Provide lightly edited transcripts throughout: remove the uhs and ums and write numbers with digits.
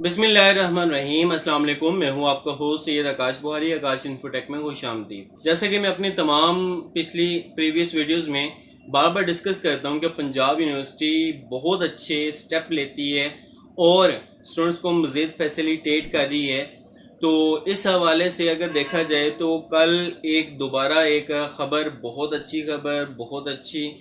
बिस्मिल्लाहिर्रहमानिर्रहीम। अस्सलाम वालेकुम। मैं हूं आपका होस्ट सैयद आकाश बुहारी। आकाश इन्फोटेक में खुशामदीद। जैसा कि मैं अपनी तमाम प्रीवियस वीडियोस में बार बार डिस्कस करता हूं कि पंजाब यूनिवर्सिटी बहुत अच्छे स्टेप लेती है और स्टूडेंट्स को मज़ीद फैसिलिटेट कर रही है। तो इस हवाले से अगर देखा जाए तो कल दोबारा एक ख़बर, बहुत अच्छी खबर, बहुत अच्छी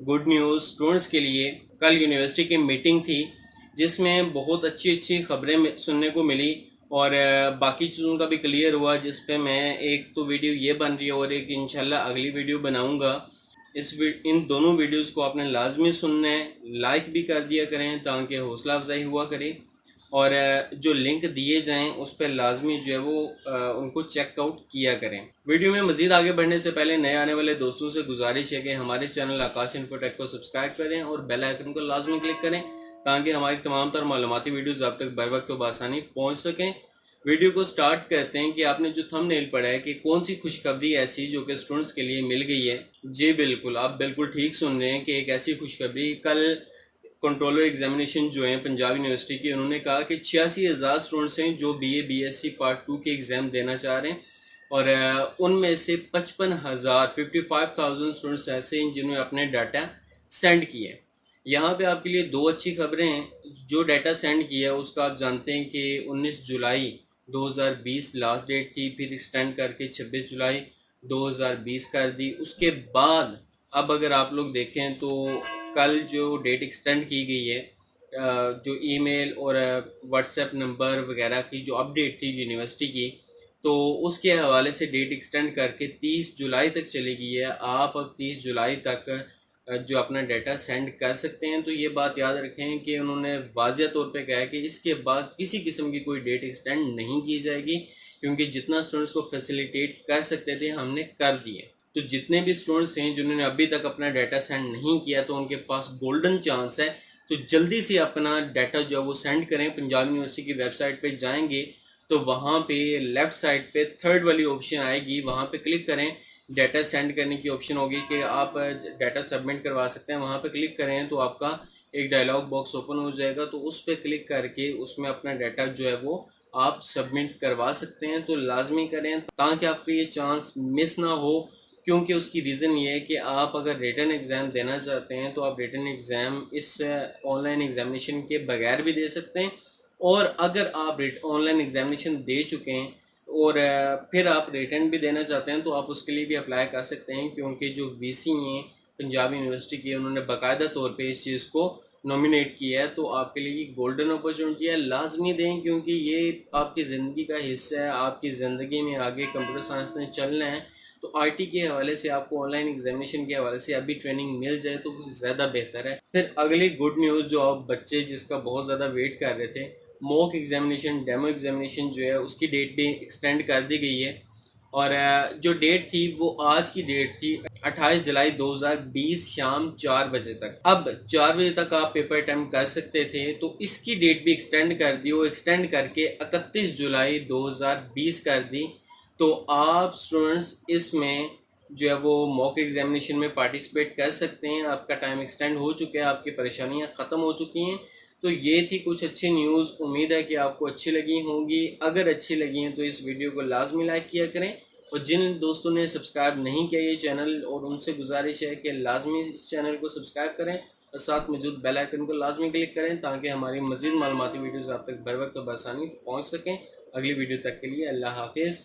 गुड न्यूज़ स्टूडेंट्स के लिए। कल यूनिवर्सिटी की मीटिंग थी जिसमें बहुत अच्छी अच्छी खबरें सुनने को मिली और बाकी चीज़ों का भी क्लियर हुआ, जिस पे मैं एक तो वीडियो ये बन रही है और एक इंशाल्लाह अगली वीडियो बनाऊंगा। इन दोनों वीडियोस को आपने लाजमी सुनना है, लाइक भी कर दिया करें ताकि हौसला अफजाई हुआ करे और जो लिंक दिए जाएं उस पर लाजमी जो है वो उनको चेकआउट किया करें। वीडियो में मज़ीद आगे बढ़ने से पहले नए आने वाले दोस्तों से गुजारिश है कि हमारे चैनल आकाश इन्फोटेक को सब्सक्राइब करें और बेल आइकन को लाजमी क्लिक करें ताकि हमारी तमाम तर मालूमाती वीडियोज़ आप तक बर वक्त बआसानी पहुँच सकें। वीडियो को स्टार्ट करते हैं कि आपने जो थंबनेल पढ़ा है कि कौन सी खुशखबरी ऐसी जो कि स्टूडेंट्स के लिए मिल गई है। जी बिल्कुल, आप बिल्कुल ठीक सुन रहे हैं कि एक ऐसी खुशखबरी कल कंट्रोलर एग्जामिनेशन जो है पंजाब यूनिवर्सिटी की, उन्होंने कहा कि 86,000 स्टूडेंट्स हैं जो BA BSc पार्ट 2 के एग्ज़ाम देना चाह रहे हैं और उनमें से 55,000 स्टूडेंट्स ऐसे हैं जिन्होंने अपने डाटा सेंड किए। यहाँ पे आपके लिए दो अच्छी खबरें हैं। जो डाटा सेंड किया उसका आप जानते हैं कि 19 जुलाई 2020 लास्ट डेट थी, फिर एक्सटेंड करके 26 जुलाई 2020 कर दी। उसके बाद अब अगर आप लोग देखें तो कल जो डेट एक्सटेंड की गई है, जो ईमेल और व्हाट्सएप नंबर वगैरह की जो अपडेट थी यूनिवर्सिटी की, तो उसके हवाले से डेट एक्सटेंड करके 30 जुलाई तक चली गई है। आप अब 30 जुलाई तक जो अपना डाटा सेंड कर सकते हैं। तो ये बात याद रखें कि उन्होंने वाज़िया तौर पे कहा है कि इसके बाद किसी किस्म की कोई डेट एक्सटेंड नहीं की जाएगी, क्योंकि जितना स्टूडेंट्स को फैसिलिटेट कर सकते थे हमने कर दिए। तो जितने भी स्टूडेंट्स हैं जिन्होंने अभी तक अपना डाटा सेंड नहीं किया तो उनके पास गोल्डन चांस है। तो जल्दी से अपना डाटा जो है वो सेंड करें। पंजाब यूनिवर्सिटी की वेबसाइट पे जाएंगे तो वहाँ पे लेफ़्ट साइड पे थर्ड वाली ऑप्शन आएगी, वहाँ पे क्लिक करें। डाटा सेंड करने की ऑप्शन होगी कि आप डाटा सबमिट करवा सकते हैं। वहाँ पे क्लिक करें तो आपका एक डायलॉग बॉक्स ओपन हो जाएगा, तो उस पर क्लिक करके उसमें अपना डाटा जो है वो आप सबमिट करवा सकते हैं। तो लाजमी करें ताकि आपको ये चांस मिस ना हो, क्योंकि उसकी रीज़न ये है कि आप अगर रिटन एग्ज़ाम देना चाहते हैं तो आप रिटन एग्ज़ाम इस ऑनलाइन एग्ज़ामिनेशन के बगैर भी दे सकते हैं। और अगर आप ऑनलाइन एग्ज़ामिनेशन दे चुके हैं और फिर आप रिटर्न भी देना चाहते हैं तो आप उसके लिए भी अप्लाई कर सकते हैं, क्योंकि जो VC हैं पंजाब यूनिवर्सिटी की, उन्होंने बाकायदा तौर पे इस चीज़ को नॉमिनेट किया है। तो आपके लिए ये गोल्डन अपॉर्चुनिटी है, लाजमी दें, क्योंकि ये आपकी ज़िंदगी का हिस्सा है। आपकी ज़िंदगी में आगे कंप्यूटर साइंस में चलना है तो IT के हवाले से आपको ऑनलाइन एग्जामिनेशन के हवाले से अभी ट्रेनिंग मिल जाए तो ज़्यादा बेहतर है। फिर अगली गुड न्यूज़ जो आप बच्चे जिसका बहुत ज़्यादा वेट कर रहे थे, मॉक एग्जामिनेशन, डेमो एग्जामिनेशन जो है उसकी डेट भी एक्सटेंड कर दी गई है और जो डेट थी वो आज की डेट थी 28 जुलाई 2020 शाम 4 बजे तक। अब 4 बजे तक आप पेपर अटैम्प्ट कर सकते थे, तो इसकी डेट भी एक्सटेंड कर दी, वो एक्सटेंड करके 31 जुलाई 2020 कर दी। तो आप स्टूडेंट्स इसमें जो है वो मॉक एग्जामिनेशन में पार्टिसिपेट कर सकते हैं। आपका टाइम एक्सटेंड हो चुका है, आपकी परेशानियां ख़त्म हो चुकी हैं। तो ये थी कुछ अच्छी न्यूज़। उम्मीद है कि आपको अच्छी लगी होंगी। अगर अच्छी लगी हैं तो इस वीडियो को लाजमी लाइक किया करें और जिन दोस्तों ने सब्सक्राइब नहीं किया ये चैनल, और उनसे गुजारिश है कि लाजमी इस चैनल को सब्सक्राइब करें और साथ मौजूद बेल आइकन को लाजमी क्लिक करें ताकि हमारी मज़ीद मालूमाती वीडियोज़ आप तक बर वक्त बआसानी पहुँच सकें। अगली वीडियो तक के लिए अल्लाह हाफिज़।